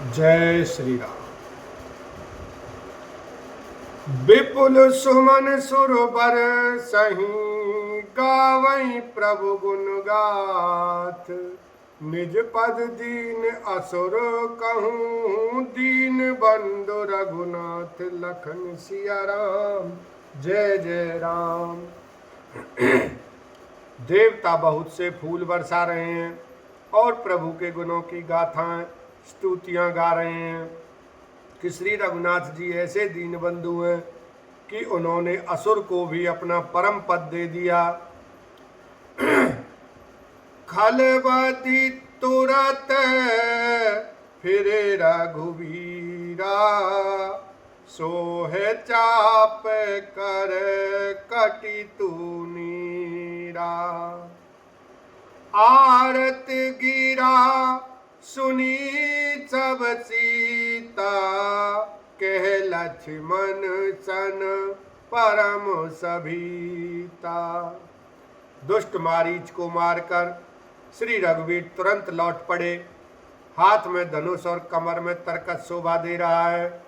जय श्री राम। विपुल सुमन सुरबर सही गावई प्रभु गुण गाथ। निज पद दीन असुर कहूँ दीन बंधु रघुनाथ। लखन सिया राम जय जय राम। देवता बहुत से फूल बरसा रहे हैं और प्रभु के गुणों की गाथाएं स्तुतियां गा रहे हैं कि श्री रघुनाथ जी ऐसे दीन बंधु हैं कि उन्होंने असुर को भी अपना परम पद दे दिया। खलबदी तुरत फिरे रघुवीरा सोहे चाप कर कटी तूनीरा। आरत गिरा सुनी सब सीता कह लक्ष्मण सन परम सभीता। दुष्ट मारीच को मारकर श्री रघुवीर तुरंत लौट पड़े। हाथ में धनुष और कमर में तरकस शोभा दे रहा है।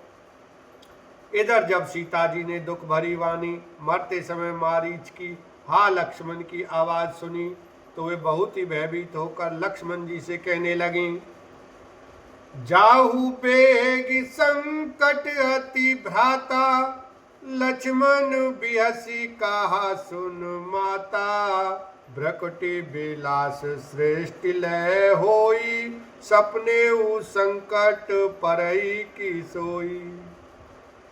इधर जब सीता जी ने दुख भरी वाणी मरते समय मारीच की हा लक्ष्मण की आवाज सुनी तो वे बहुत ही भयभीत होकर लक्ष्मण जी से कहने लगी, जाहु बेगी संकट अति भ्राता लक्ष्मण बिहसी कहा सुन माता। भ्रकुटी बिलास श्रेष्ठ लय होई सपने उ संकट परई की सोई।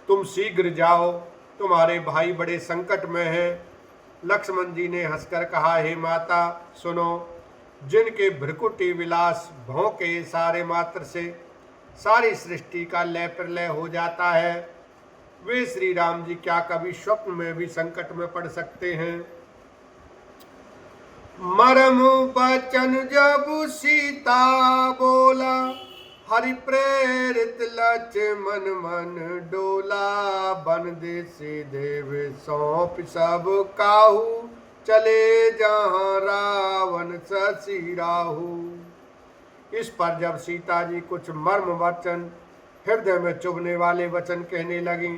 तुम शीघ्र जाओ, तुम्हारे भाई बड़े संकट में हैं। लक्ष्मण जी ने हंसकर कहा, हे माता सुनो, जिनके भ्रकुटी विलास भों के सारे मात्र से सारी सृष्टि का लय प्रलय हो जाता है, वे श्री राम जी क्या कभी स्वप्न में भी संकट में पड़ सकते हैं। मरम बचन जब सीता बोला हरि प्रेरित लक्ष्मण मन डोला। बन देसी देव सौंप सब काहू चले जहाँ रावण शशि राहु। इस पर जब सीता जी कुछ मर्म वचन हृदय में चुभने वाले वचन कहने लगी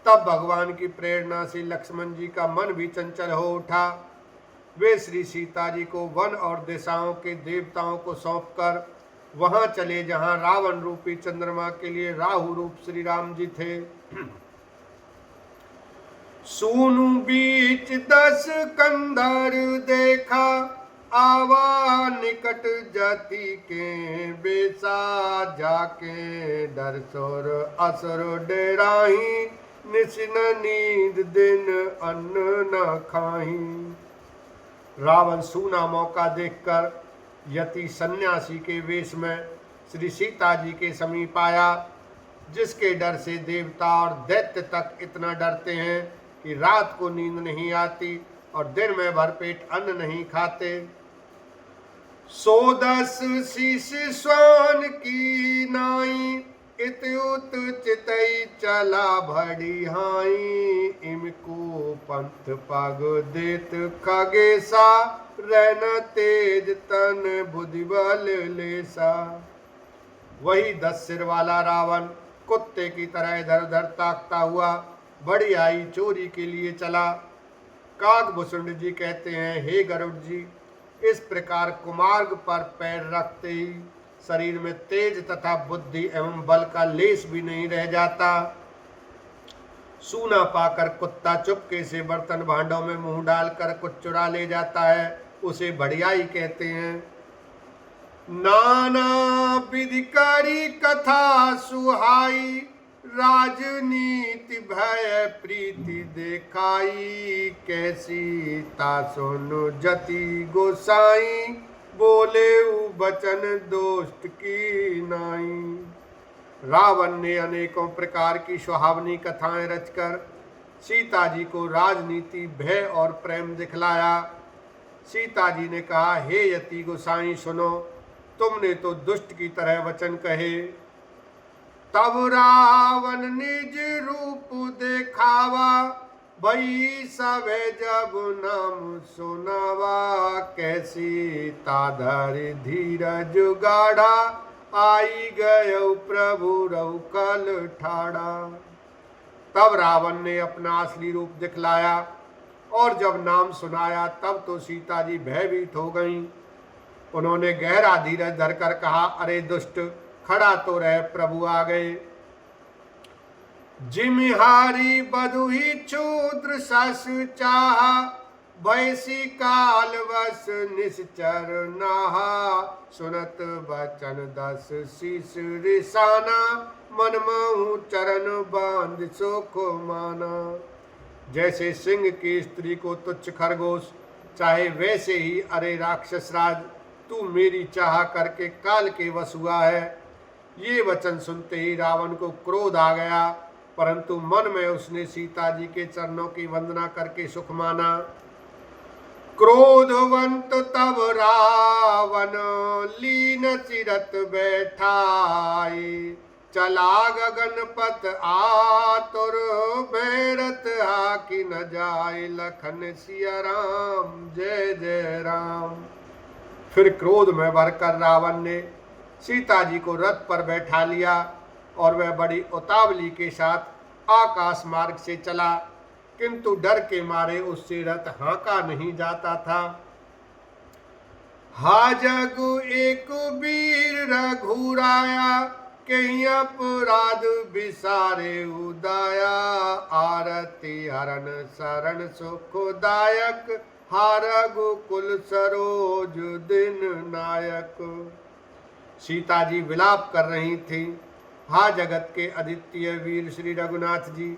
तब भगवान की प्रेरणा से लक्ष्मण जी का मन भी चंचल हो उठा। वे श्री सीता जी को वन और दिशाओं के देवताओं को सौंपकर वहां चले जहां रावण रूपी चंद्रमा के लिए राहु रूप श्री राम जी थे। सूनु बीच 10 कंधर देखा आवा निकट जाति के बेसा। जाके डर सोर असुर डेराही निशिन नींद दिन अन्न न खाही। रावण सूना मौका देखकर यति सन्यासी के वेश में श्री सीता जी के समीप आया, जिसके डर से देवता और दैत्य तक इतना डरते हैं कि रात को नींद नहीं आती और दिन में भरपेट अन्न नहीं खाते। 110 शीश स्वान की नाई इत उत चितई चला भड़ी हाई। इमको पंथ पग देत खगेसा रहना तेज तन बुद्धि बल लेसा। वही 10 सिर वाला रावण कुत्ते की तरह इधर उधर ताकता हुआ बड़ी आई चोरी के लिए चला। काकभूषुंड जी कहते हैं, हे गरुड़ जी, इस प्रकार कुमार्ग पर पैर रखते ही शरीर में तेज तथा बुद्धि एवं बल का लेश भी नहीं रह जाता। सूना पाकर कुत्ता चुपके से बर्तन भांडों में मुंह डालकर कुछ चुरा ले जाता है, उसे बढ़ियाई कहते हैं। नाना विधि करी कथा सुहाई राजनीति भय प्रीति देखाई। कैसी ता सुनु जति गोसाई बोले बचन दोस्त की नाई। रावण ने अनेकों प्रकार की सुहावनी कथाएं रचकर सीता जी को राजनीति भय और प्रेम दिखलाया। सीता जी ने कहा, हे यति गोसाई सुनो, तुमने तो दुष्ट की तरह वचन कहे। तब रावण निज रूप देखावा भई सब जब नाम सुनावा। कैसी ताधर धीरज गाढ़ा आई गयो प्रभु रऊ कल ठाड़ा। तब रावण ने अपना असली रूप दिखलाया और जब नाम सुनाया तब तो सीता जी भयभीत हो गईं। उन्होंने गहरा धीरज धरकर कहा, अरे दुष्ट, खड़ा तो रह, प्रभु आ गए। जिमिहारी बधुही क्षुद्र सस चाहा, भैसी काल वस निश्चर नाहा। सुनत बचन दस शीस रिसाना, मन महु चरण बांध सुख माना। जैसे सिंह की स्त्री को तुच्छ खरगोश चाहे, वैसे ही अरे राक्षस राज, तू मेरी चाह करके काल के वश हुआ है। ये वचन सुनते ही रावण को क्रोध आ गया, परंतु मन में उसने सीता जी के चरणों की वंदना करके सुख माना। क्रोधवंत तब रावण लीन चिरत बैठाई, चला गगन पथ आतुर भैरत हाकि न जाए। लखन सिया राम जय जय राम। फिर क्रोध में भरकर रावण ने सीता जी को रथ पर बैठा लिया और वह बड़ी उतावली के साथ आकाश मार्ग से चला, किंतु डर के मारे उससे रथ हाँका नहीं जाता था। हा जगु एक वीर रघुराया, कहीं अपराध विसारे उदाया। आरती हरण शरण सुखदायक, हारगु कुल सरोज दिन नायक। सीता जी विलाप कर रही थी, हा जगत के अद्वितीय वीर श्री रघुनाथ जी,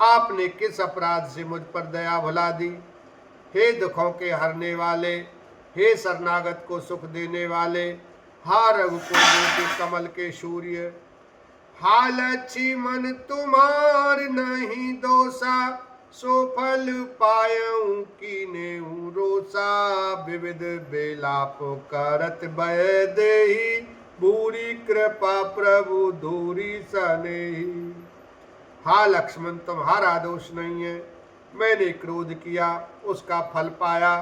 आपने किस अपराध से मुझ पर दया भुला दी। हे दुखों के हरने वाले, हे शरणागत को सुख देने वाले, हा रघुकुल के कमल के सूर्य। हा लक्ष्मण तुम्हार नहीं दोषा, सो फल पायऊं कीने रोसा। विविध बेलाप करत भय देहि, भूरी कृपा प्रभु धूरी सनेही। हा लक्ष्मण, तुम्हारा दोष नहीं है, मैंने क्रोध किया, उसका फल पाया।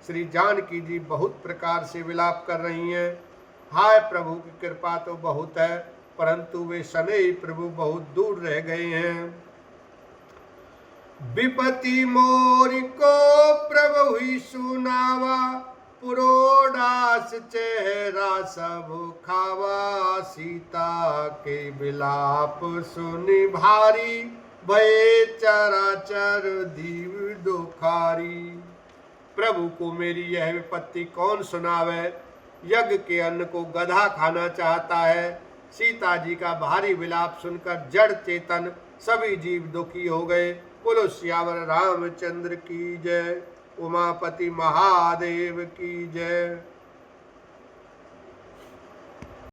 श्री जानकी जी बहुत प्रकार से विलाप कर रही हैं। हाय प्रभु की कृपा तो बहुत है, परंतु वे सनेही प्रभु बहुत दूर रह गए हैं। विपति मोर को प्रभु ही सुनावा, पुरोडास चेहरा सब खावा। सीता के विलाप सुनि भारी, भये चराचर दीव दुखारी। प्रभु को मेरी यह विपत्ति कौन सुनावे, यज्ञ के अन्न को गधा खाना चाहता है। सीता जी का भारी विलाप सुनकर जड़ चेतन सभी जीव दुखी हो गए। बोलो सियावर रामचंद्र की जय, उमापति महादेव की जय।